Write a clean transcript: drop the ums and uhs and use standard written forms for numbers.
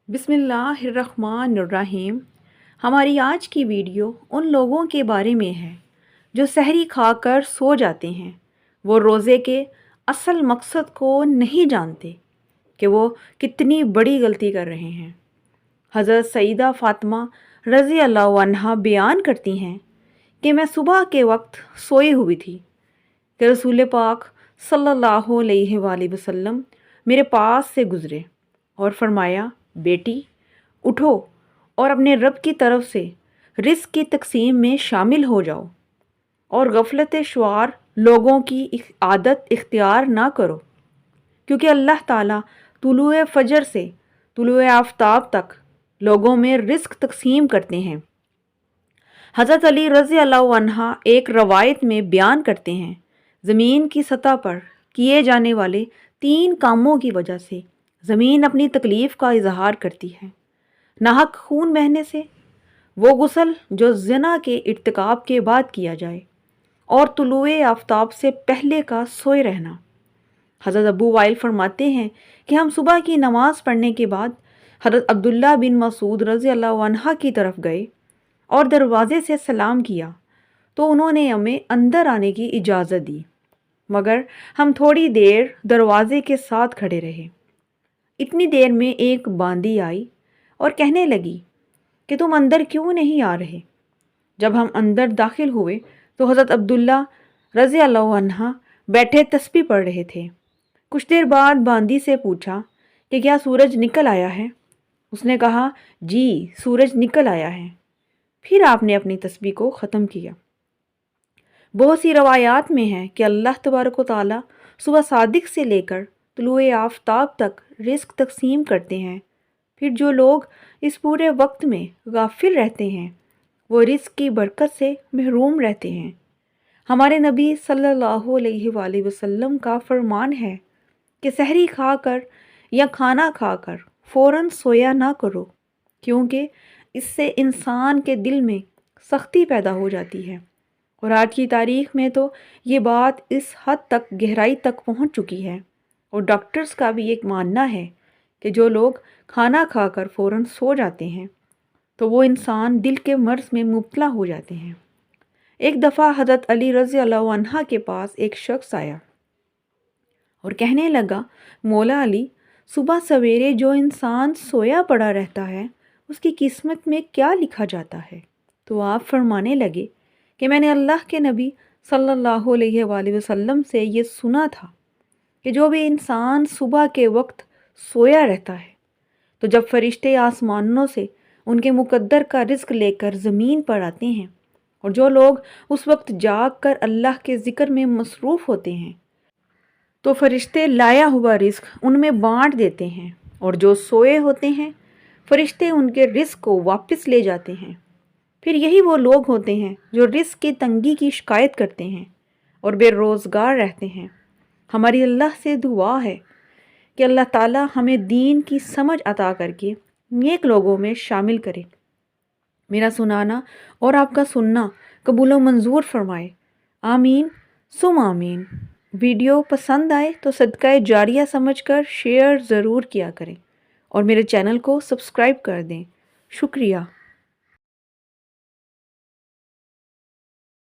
बिस्मिल्लाहिर्रहमानिर्रहीम। हमारी आज की वीडियो उन लोगों के बारे में है जो सहरी खाकर सो जाते हैं। वो रोज़े के असल मकसद को नहीं जानते कि वो कितनी बड़ी गलती कर रहे हैं। हज़रत सईदा फ़ातिमा रज़ी अल्लाह अन्हा बयान करती हैं कि मैं सुबह के वक्त सोई हुई थी कि रसूल पाक सल्लल्लाहु अलैहि वसल्लम मेरे पास से गुज़रे और फरमाया, बेटी उठो और अपने रब की तरफ से रिस्क की तकसीम में शामिल हो जाओ और गफलत शुआर लोगों की आदत इख्तियार ना करो, क्योंकि अल्लाह ताला तुलुए फजर से तुलुए आफताब तक लोगों में रिस्क तकसीम करते हैं। हज़रत अली रज़ी अल्लाह अन्हा एक रवायत में बयान करते हैं, ज़मीन की सतह पर किए जाने वाले 3 कामों की वजह से ज़मीन अपनी तकलीफ़ का इजहार करती है। नाहक खून बहने से, वो गुस्ल जो ज़िना के इर्तिकाब के बाद किया जाए, और तुलुए आफताब से पहले का सोए रहना। हज़रत अबू वाइल फरमाते हैं कि हम सुबह की नमाज़ पढ़ने के बाद हज़रत अब्दुल्ला बिन मसूद रज़ी अल्लाह अन्हा की तरफ गए और दरवाज़े से सलाम किया तो उन्होंने हमें अंदर आने की इजाज़त दी, मगर हम थोड़ी देर दरवाज़े के साथ खड़े रहे। इतनी देर में एक बांदी आई और कहने लगी कि तुम अंदर क्यों नहीं आ रहे। जब हम अंदर दाखिल हुए तो हज़रत अब्दुल्ला रज़ी अल्लाह अन्हा बैठे तस्बीह पढ़ रहे थे। कुछ देर बाद बांदी से पूछा कि क्या सूरज निकल आया है। उसने कहा, जी सूरज निकल आया है। फिर आपने अपनी तस्बीह को ख़त्म किया। बहुत सी रवायात में है कि अल्लाह तबारक व तआला सुबह सादिक से लेकर तुलुए आफताब तक रिस्क तकसीम करते हैं। फिर जो लोग इस पूरे वक्त में गाफिल रहते हैं वो रिस्क की बरकत से महरूम रहते हैं। हमारे नबी सल्लल्लाहु अलैहि वसल्लम का फरमान है कि सहरी खाकर या खाना खाकर फ़ौरन सोया ना करो, क्योंकि इससे इंसान के दिल में सख्ती पैदा हो जाती है। और आज की तारीख़ में तो ये बात इस हद तक गहराई तक पहुंच चुकी है, और डॉक्टर्स का भी एक मानना है कि जो लोग खाना खाकर फ़ौरन सो जाते हैं तो वो इंसान दिल के मर्ज़ में मुब्तला हो जाते हैं। एक दफ़ा हज़रत अली रज़ी अल्लाह अन्हा के पास एक शख्स आया और कहने लगा, मौला अली, सुबह सवेरे जो इंसान सोया पड़ा रहता है उसकी किस्मत में क्या लिखा जाता है। तो आप फरमाने लगे कि मैंने अल्लाह के नबी सल्लल्लाहु अलैहि वसल्लम से ये सुना था कि जो भी इंसान सुबह के वक्त सोया रहता है तो जब फरिश्ते आसमानों से उनके मुकद्दर का रिस्क लेकर ज़मीन पर आते हैं, और जो लोग उस वक्त जाग कर अल्लाह के ज़िक्र में मसरूफ़ होते हैं तो फरिश्ते लाया हुआ रिस्क उनमें बांट देते हैं, और जो सोए होते हैं फरिश्ते उनके रिस्क को वापस ले जाते हैं। फिर यही वो लोग होते हैं जो रिस्क की तंगी की शिकायत करते हैं और बेरोज़गार रहते हैं। हमारी अल्लाह से दुआ है कि अल्लाह ताला हमें दीन की समझ अता करके नेक लोगों में शामिल करे। मेरा सुनाना और आपका सुनना कबूल व मंजूर फरमाए। आमीन सुम आमीन। वीडियो पसंद आए तो सदका जारिया समझकर शेयर ज़रूर किया करें और मेरे चैनल को सब्सक्राइब कर दें। शुक्रिया।